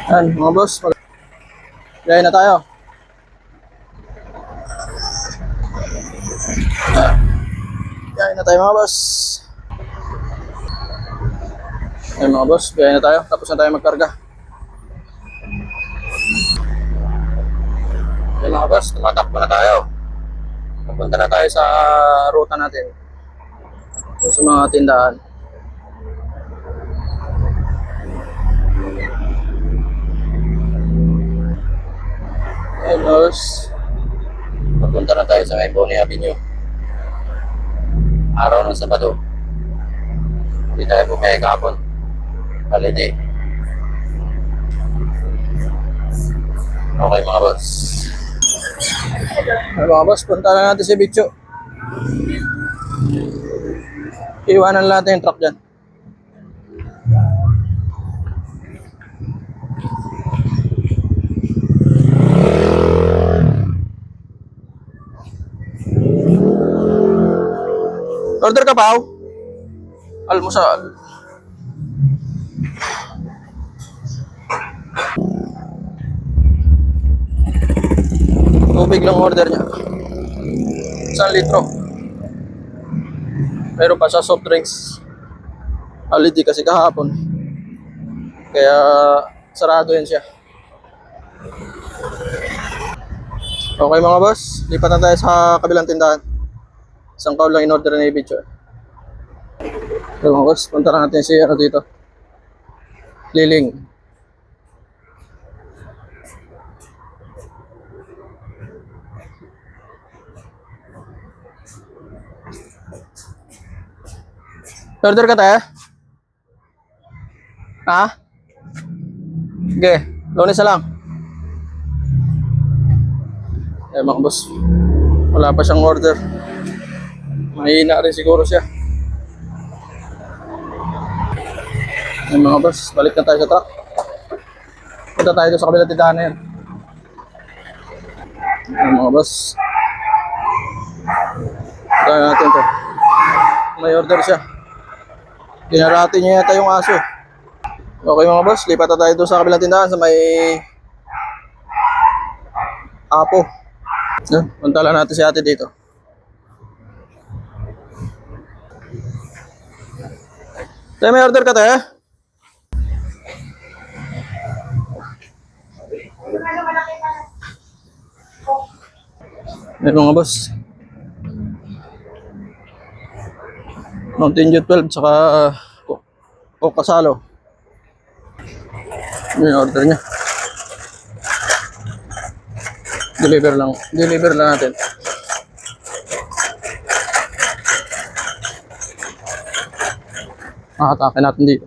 Yan, mga boss. Gaya na tayo. Gaya na tayo mga boss. Yan mga boss, gaya na tayo. Tapos na tayo magkarga. Yan mga boss, tumatakbo na tayo. Papunta na tayo sa ruta natin. Sa mga tindahan. Yan boss. Papunta na tayo sa may Bonnie Avenue. Araw ng Sabado. Hindi tayo bumaya kahapon. Holiday. Okay mga boss. Mga boss, punta na natin si Bicho. Iwanan natin yung truck dyan. Order ka pa, almusal. Tubig lang order niya. 1 litro. Meron pa sa soft drinks. Holiday kasi kahapon. Kaya sarado yan siya. Okay mga boss, lipat na tayo sa kabilang tindahan. Isang kaw lang in-order na i-video. So mga boss, punta na natin si dito. Liling. Order ka tayo? Ha? Okay, Lunes na lang. Eh mga boss, wala pa siyang order. Mahina rin siguro siya. Ay mga boss, balik na tayo sa truck. Punta tayo sa kabilang tindahan na yan. Ay mga boss, kaya natin to. May order siya. Dinarati niya yata yung aso. Okay mga boss, lipat na tayo doon sa kabilang tindahan sa may Apo. Punta lang natin si ate dito. Tayo, may order ka tayo? May mga boss. Mountain Dew 12 saka Coke Kasalo. May order niya. Deliver lang natin. Atake natin dito.